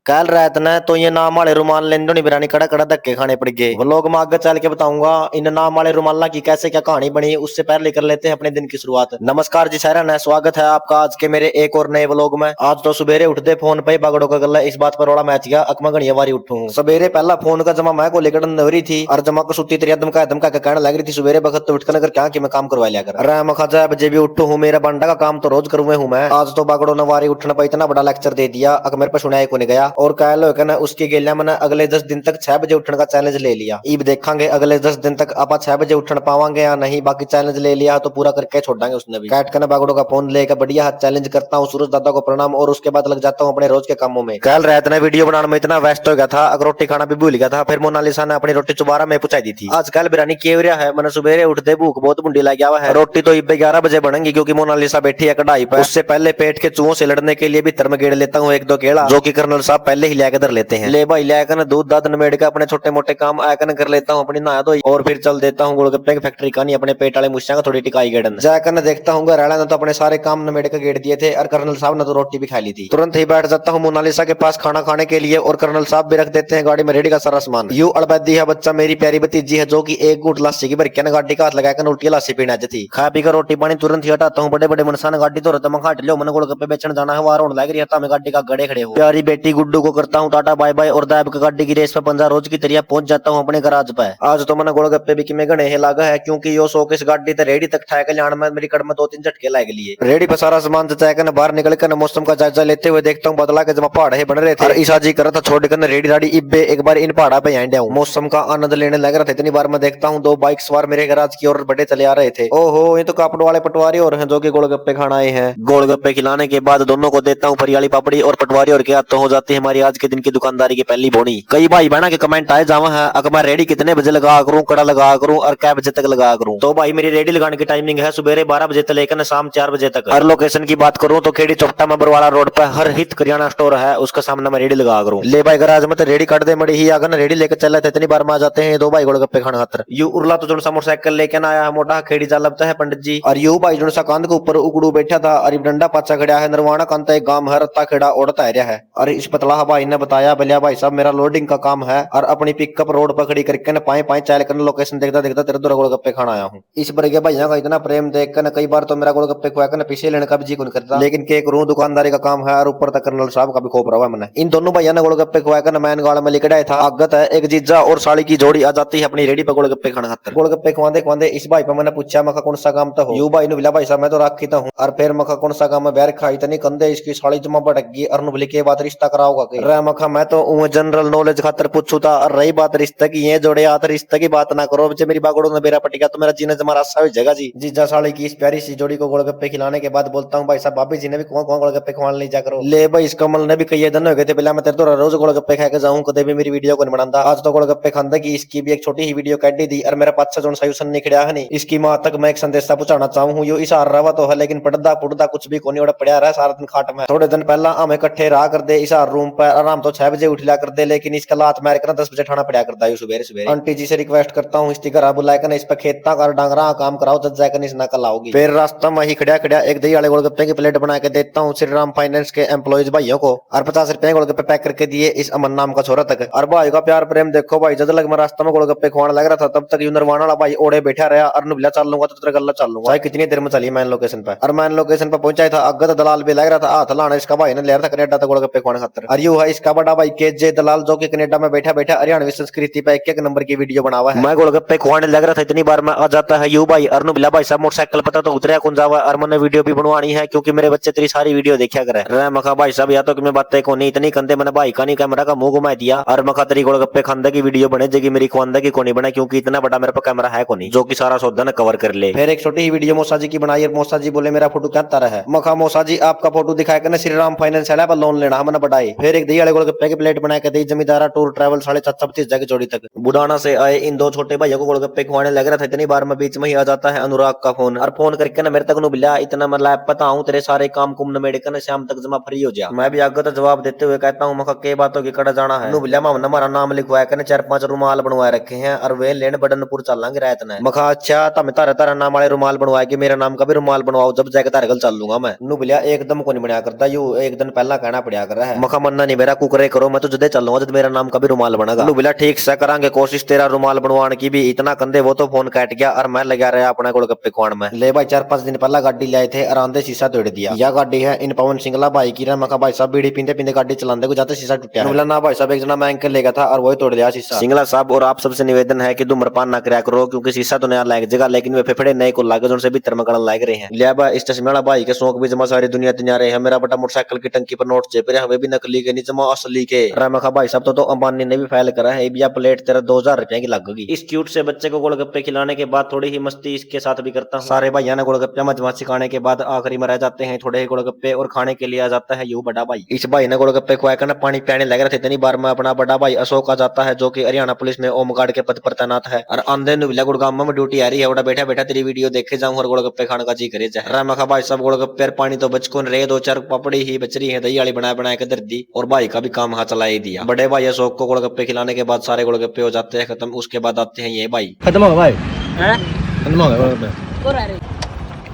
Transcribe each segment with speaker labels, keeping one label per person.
Speaker 1: कल रात ने तो ये नाम वाले रुमाल लेंदो बिरानी कड़ा कड़ा धक्के खाने पड़ गए। व्लॉग में आगे चल के बताऊंगा इन नाम वाले रुमाला की कैसे क्या कहानी बनी। उससे पहले कर लेते हैं अपने दिन की शुरुआत। नमस्कार जी सारा ने स्वागत है आपका आज के मेरे एक और नए व्लॉग में। आज तो सवेरे उठते फोन पे बागड़ो का गला इस बात पर रोड़ा मैच गया अकमा घड़िया बारी उठू सवेरे पहला फोन का जमा मैं को लेकर नवरी थी और जमा को सुती तेरी दमका के कहने लग रही थी सवेरे वक्त तो उठकर क्या कि मैं काम करवा लिया कर। अरे मैं खा बजे भी उठू हूँ मेरा बंडा का काम तो रोज करूँ हूँ मैं। आज तो बागड़ो नवारी उठने पर इतना बड़ा लेक्चर दे दिया अक मेरे पर सुनाया को नहीं गया और कह लो कहना उसकी गेलिया मैंने अगले 10 दिन तक 6 बजे उठने का चैलेंज ले लिया। इब देखांगे अगले 10 दिन तक आप 6 बजे उठने पावांगे या नहीं। बाकी चैलेंज ले लिया तो पूरा करके छोड़ांगे। उसने भी कैट करना बागड़ो का फोन लेकर बढ़िया चैलेंज करता हूँ सूरज दादा को प्रणाम और उसके बाद लग जाता हूँ अपने रोज के कामों में। कल रात ने वीडियो बनाने में इतना व्यस्त हो गया था अगर रोटी खाना भी भूल गया था। फिर मोनालिसा ने अपनी रोटी चुबारा में पुछाई दी थी। आजकल बिरानी केवरिया है मैंने सवेरे उठते भूख बहुत बुंडी लग गया है। रोटी तो 11 बजे बनेंगी क्योंकि मोनालिसा बैठी है कढ़ाई पर। उससे पहले पेट के चूहों से लड़ने के लिए भी तर में गेड़ लेता हूँ 1-2 केला जो कि कर्नल साहब पहले ही लेकर धर लेते हैं। ले भाई लेकर दूध दाद नमेड़ के अपने छोटे मोटे काम आकर कर लेता हूँ अपनी नहा धोई और फिर चल देता हूँ गोलगप्पे की फैक्ट्री का नहीं अपने पेट वाले मुश्किल का थोड़ी टिकाई गेड़न जाकर देखता हूँ घरवाला ने तो अपने सारे काम नमेड़ के गेड़ दिए थे और कर्नल साहब ने तो रोटी भी खा ली थी। तुरंत ही बैठ जाता हूँ मोनालिसा के पास खाना खाने के लिए और कर्नल साहब भी रख देते हैं गाड़ी में रेडी का सारा सामान। यू अड़बैदी है बच्चा मेरी प्यारी भतीजी है जो की एक घूट लाशी की भरके गाड़ी का हाथ लगाकर उल्टी लाशी पीना थी। खा पी कर रोटी पानी तुरंत ही हटाता हूँ। बड़े बड़े मनसान गाड़ी तो रतम खाट लो मन गोलगप्पे बेचने जाना है वार होने लग रही है गाड़ी का गड़े खड़े हो। प्यारी बेटी गुड्डू को करता हूँ टाटा बाय बाय और दाब गाड़ी की रेस पे 15 रोज की तरह पहुंच जाता हूँ अपने गराज पे। आज तो मैंने गोलगप्पे भी में गणे लागा है क्योंकि यो शो किस गाड़ी से रेडी तक ठाए जाने में मेरी कड़ में 2-3 झटके लाग लिए। रेडी पर सारा सामान जचाकर बाहर निकल कर मौसम का जायजा लेते हुए देखता हूँ बदला के जमा पहाड़ बन रहे थे और ईसा जी कर था छोड़कर रेडी राडी इब्बे एक बार इन पहाड़ा पे आए हूँ। मौसम का आनंद लेने लग रहा था इतनी बार मैं देखता हूँ 2 बाइक सवार मेरे गराज की ओर बड़े चले आ रहे थे। ओहो ये तो कापड़ वाले पटवारी और हैं जो कि गोलगप्पे खाना आए हैं। गोलगप्पे खिलाने के बाद दोनों को देता हूँ फरियाली पापड़ी और पटवारी और के हाथ तो हो जाती है हमारी आज के दिन की दुकानदारी की पहली बोनी। कई भाई बहना के कमेंट आए जावा है अगर मैं रेडी कितने बजे लगा करूँ कड़ा लगा करूँ और कै बजे तक लगा करूँ। तो भाई मेरी रेडी लगाने की टाइमिंग है सुबह 12 बजे से लेकर शाम 4 बजे तक। हर लोकेशन की बात करूँ तो खेड़ी चौपटा में बरवाला रोड पर हर हित करियाना स्टोर है उसके सामने मैं रेडी लगा करूँ। ले भाई गराज में तो रेडी काट दे मड़ी ही अगर ना रेडी लेकर चल रहे इतनी बार में आ जाते हैं 2 भाई गोलगप्पे खाने खातर। यू उर्ला तो जो सा मोटरसाइकिल लेकर आया है मोटा खेड़ी जा लगता है पंडित जी और यू भाई जो सा कांध के ऊपर उगड़ू बैठा था और डंडा पाचा खड़ा है नरवाना कांता एक गांव है रत्ता खेड़ा ओढ़ता रहा है। और इस पतला भाई ने बताया बलिया भाई साहब मेरा लोडिंग का काम है और अपनी पिकअप रोड पर खड़ी करके न पाए चाल कर लोकेशन देखता देखता तेरे दो गोलगप्पे खाना आया हूँ। इस बरगे भैया का इतना प्रेम देख कर कई बार तो मेरा गोलगप्पे खुआकर पीछे लेने का भी जी नहीं करता लेकिन के करूँ दुकानदारी का काम है और ऊपर तक कर्नल साहब का भी खोप रहा है मैंने। इन दोनों भैया ने गोलगप्पे खुआकर मैन गाड़ में लिखड़ा था आगत है एक जीजा और साड़ी की जोड़ी आ जाती है अपनी रेडी पर गोलगप्पे खाना खातर। गोलगप्पे खुआदे खुआदे इस भाई पर मैंने पूछा मखा कौन सा काम तो हो। यू भाई ने बोला भाई साहब मैं तो राखीता हूँ और फिर मखा कौन सा काम बैर खाई तनी कंधे इसकी साड़ी जमा भटक गई और बोले के बात रिश्ता कराओगा मखा मैं तो जनरल नॉलेज खातर पूछू था और रही बात रिश्ते की ये जोड़े आते रिश्ते की बात ना करो बच्चे मेरी बागड़ों ने बेरा पटिका तो मेरा जीने जमा रास्ता हो जाएगा जी। जीजा साड़ी की इस प्यारी सी जोड़ी को गोलगप्पे खिलाने के बाद बोलता हूँ भाई साहब भाभी जी ने भी कौन कौन गोलगप्पे खिलाने ले जा करो। ले भाई इस कमल ने भी कई दिन हो गए थे पहले मैं तेरे तो रोज गोलगप्पे खा के जाऊँ कदे भी मेरी वीडियो को नहीं बनाता। आज तो गोलगप्पे खाने की इसकी भी एक छोटी ही वीडियो काटी दी और मेरा पाछा जो सयूसन नहीं खड़ा है नहीं इसकी माँ तक मैं एक संदेशा पहुंचाना चाहूँ। यो इस रहा तो है लेकिन पढ़दा पुढ़दा कुछ भी कोनी पड़ा रहा सारा दिन खाट में। थोड़े दिन पहला हमें इकट्ठे रहा कर दे इस रूम पर आराम तो 6 बजे उठ लिया कर दे लेकिन इसका लात मार कर 10 बजे ठाना पड़ा करता है सुबह सुबह। आंटी जी से रिक्वेस्ट करता हूँ इस घर बुलाकर इस पर खेता कर डांगरा काम कराओ जब जाकर इस नकल आओगी। फिर रास्ता में ही खड़ा खड़ा एक दही वाले गोलगप्पे की प्लेट बना के देता हूँ श्री राम फाइनेंस के एम्प्लॉइज भाइयों को और 50 रुपए गोलगप्पे पैक करके दिए इस अमन नाम का छोरा तक। और भाई का प्यार प्रेम देखो भाई जब लग मैं रास्ता में गोलगप्पे खुआने लग रहा था तब तक यू नरवाना वाला भाई ओढ़े बैठा रहा और नुबला चल लूंगा तो तेरा गल्ला चल लूंगा। भाई कितनी देर में चली मैन लोकेशन पे और मैन लोकेशन पे पहुंचा था अग्गा तो दलाल भी लग रहा था हाथ लाना इसका भाई ने ले रहा था कनेडा तक गोलगप्पे खुआने खातर। और यू है इसका बड़ा भाई के जे दलाल जो कि कनेडा में बैठा बैठा हरियाणवी संस्कृति पे एक नंबर की वीडियो बनावा है। मैं गोलगप्पे खुआने लग रहा था इतनी बार में आ जाता है यू भाई और नुबला भाई साहब मोटरसाइकिल पता तो उतरिया कौन जावा और मैंने वीडियो भी बनवानी है क्योंकि मेरे बच्चे तेरी सारी वीडियो देखा करे। मखा भाई साहब या तो कि मैं बातें को नहीं इतनी कंधे मैंने भाई का नहीं कैमरा का मुंह घुमा दिया और मखा तेरी गोलगप्पे खाने की वीडियो बने जेगी मेरी खुआंदा की कोनी बना क्योंकि इतना बड़ा मेरे पास कैमरा है कोनी जो कि सारा सौदा न कवर कर ले। फिर एक छोटी ही वीडियो मौसा जी की बनाई और मौसा जी बोले मेरा फोटो क्या तरह है। मखा मौसा जी आपका फोटो दिखाया करना श्री राम फाइनेंस है पर लोन लेना हमने बढ़ाए। फिर एक दही वाले गोलगप्पे की प्लेट बना के दी जमींदारा टूर ट्रैवल 37.5 की जोड़ी तक। बुढ़ाना से आए इन 2 छोटे भाइयों को गोलगप्पे खुआने लग रहा था इतनी बार में बीच में ही आ जाता है अनुराग का फोन और फोन करके ना मेरे तक नु बिला इतना मतलब पता हूँ तेरे सारे काम कुम नमेड़ कर शाम तक जमा फ्री हो जा। मैं भी आगे तो जवाब देते हुए कहता हूँ मखा के बातों की कड़ा जाना है नु बिला मामना हमारा नाम लिखवाया कर 4-5 रुमाल बनवा रखे हैं और वे लेन बडनपुर चलेंगे रात ने। मखा अच्छा तम तारा नाम वाले रुमाल बनवाए कि मेरा नाम का भी रुमाल बनवाओ जब जाकर तारे गल चल लूंगा मैं। नु बिला एकदम को नहीं बनाया करता यू एक दिन पहला कहना पड़ा कर रहा है। मखा मन बनना नहीं मेरा, कुकरे करो, मैं तो जदे चलूंगा जब मेरा नाम कभी रुमाल बनेगा। बोला ठीक से करांगे कोशिश तेरा रुमाल बनवाने की भी। इतना कंधे वो तो फोन काट गया और मैं लगा रहा अपना गोलगप्पे खुआन में। ले भाई 4-5 दिन पहला गाड़ी लाए थे और आंधे शीशा तोड़ दिया। यह गाड़ी है इन पवन सिंगला भाई की। मैं भाई साहब बीड़ी पीते पीते गाड़ी चलाते को जाते शीशा टूटा। बोला ना भाई साहब, एक जना मैं अंकल लेगा था और वही तोड़ दिया शीशा। सिंगला साहब और आप सबसे निवेदन है कि धूम्रपान ना कराया करो, क्योंकि शीशा तो नया लायक जगह, लेकिन वे फेफड़े नए को लागे जो उनसे भीतर में गड़न लाग रहे हैं। लिया भाई इस चश्मे वाला भाई के शौक भी जमा सारी दुनिया तैयार है। मेरा बटा मोटरसाइकिल की टंकी पर नोट चेप रहे हमें भी नकली के नहीं जमा असली के। रमखा भाई साहब तो अंबानी ने भी फाइल करा है, बिया प्लेट तेरा 2000 रुपए की लगेगी। इस क्यूट से बच्चे को गोलगप्पे खिलाने के बाद थोड़ी ही मस्ती इसके साथ भी करता हूँ। सारे भाइयों ने गोलगप्पे मजमा सिखाने के बाद आखिरी में रह जाते हैं थोड़े ही गोलगप्पे और खाने के लिए आ जाता है यू बड़ा भाई। इस भाई ने गोलगप्पे खुआ कर पानी पीने लग रहे थे। इतनी बार में अपना बड़ा भाई अशोक आ जाता है, जो कि हरियाणा पुलिस में होमगार्ड के पद पर तैनात है। और आंधे नुबिला गुड़गांव में ड्यूटी आ रही है। बैठा बैठा तेरी वीडियो देखे जाऊं और गोलगप्पे खाने का जी करे जाए। रमखा भाई सब गोलगप्पे पानी तो बच कौन रहे, 2-4 पापड़ी ही बच रही है दही वाली बनाए के दर दी। और भाई का भी काम हाथ चला ही दिया। बड़े भाई अशोक को गोलगप्पे खिलाने के बाद सारे गोलगप्पे हो जाते हैं खत्म। उसके बाद आते हैं ये भाई।
Speaker 2: खत्म होगा भाई, खत्म होगा गोलगप्पे,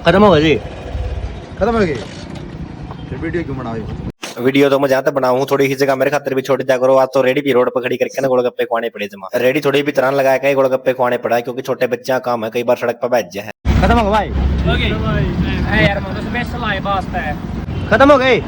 Speaker 2: खत्म होगा जी, खत्म हो गई। फिर वीडियो क्यों बनाओ?
Speaker 1: वीडियो तो मैं जहाँ तक बनाऊं थोड़ी ही जगह मेरे खातिर भी छोड़ दिया करो। आज तो रेडी भी रोड पर खड़ी करके ना गोलगप्पे खुआने पड़े जमा। रेडी थोड़ी भी तरह लगाया कहीं गोलगप्पे खुआने पड़ा है, क्योंकि छोटे बच्चे का काम है, कई बार सड़क पर बैठ जाए।
Speaker 2: खत्म होगा भाई,
Speaker 3: यार मैं तो स्पेशल आए वास्ता है।
Speaker 2: खत्म हो गई।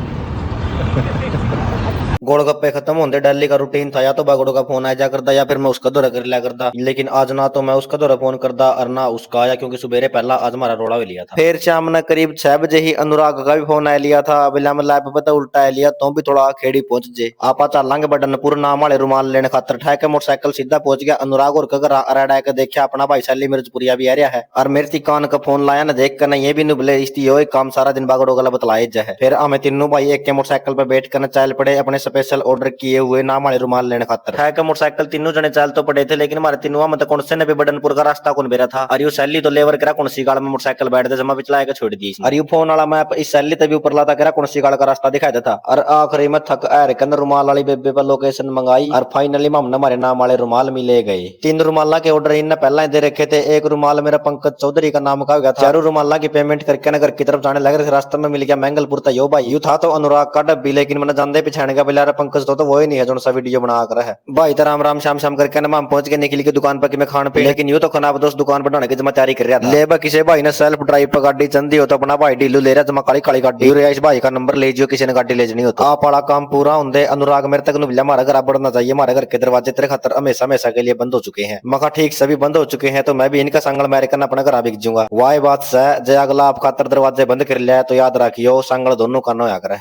Speaker 1: गोलगप्पे खत्म होते डेली का रूटीन था, या तो बागड़ो का फोन आ जा करता या फिर मैं उसका दौरा कर लिया करता। लेकिन आज ना तो मैं उसका दौरा फोन करता और ना उसका आया, क्योंकि सुबेरे पहला आज हमारा रोड़ा भी लिया था। फिर शाम ने करीब 6 बजे ही अनुराग का भी फोन आ लिया था। बिला में लैब पता उल्टा आ लिया, तो भी थोड़ा खेड़ी पहुंच जे आपा चलांगे बडनपुर नाम वाले रुमाल लेने खातर। ठहके मोटरसाइकिल सीधा पहुंच गया अनुराग और कगर अराड़ा के देखा अपना भाई सैली मिर्जपुरिया भी आ रहा है। और मेरे कान का फोन लाया ना देख कर ना ये भी नुबले इसकी यो काम सारा दिन बागड़ो गला बतलाए जाए। फिर हमें तीनों भाई एक के मोटरसाइकिल पर बैठ कर चल पड़े अपने स्पेशल ऑर्डर किए हुए नाम वाले रुमाल लेने खातर। है का मोटरसाइकिल तीनों जने चल तो पड़े थे, लेकिन हमारे तीनों मतलब कौन से ने भी बडनपुर का रास्ता कौन बेरा था। और यू सैली तो लेवर करा कौन सी गाड़ में मोटरसाइकिल बैठ दे जमा पिछला के छोड़ दी। और यू फोन वाला मैप इस सैली तभी ऊपर लाता करा कौन सी गाड़ का रास्ता दिखाई देता। और आखिरी में थक एर कन रुमाल वाली बेबे पर लोकेशन मंगाई और फाइनली हमने हमारे नाम वाले रुमाल मिले गए। 3 रुमाला के ऑर्डर इनने पहला ही दे रखे थे। एक रुमाल मेरा पंकज चौधरी का नाम का हो गया था। 4 रुमाला की पेमेंट करके नगर की तरफ जाने लगे थे, रास्ते में मिल गया मैंगलपुर यो भाई। यू था तो अनुराग का डब्बी, लेकिन मैंने जानते पिछाने का बिला पंकज तो वो ही नहीं है जो सा वीडियो बना कर है भाई। तो राम राम शाम शाम करके ना हम पहुंच के निकली की दुकान पर कि मैं खान पे, लेकिन यूं तो खनाब दोस्त दुकान बनाने की जमा तैयारी कर रहा था। ले किसी भाई ने सेल्फ ड्राइव पर गाड़ी चंदी हो तो अपना भाई डीलू ले रहा जमा काली काली गाड़ी। इस भाई का नंबर ले जियो किसी ने गाड़ी ले जनी हो तो आप वाला काम पूरा होंगे। अनुराग मेरे तक नुबिला हमारा घर बढ़ना चाहिए, हमारे घर के दरवाजे तेरे खातर हमेशा हमेशा के लिए बंद हो चुके हैं। मखा ठीक सभी बंद हो चुके हैं, तो मैं भी इनका संगल मैरे करना अपना घर बिक जाऊंगा। वाह बात से जय अगला आप खातर दरवाजे बंद कर लिया तो याद रखियो संगल दोनों का नो आकर है।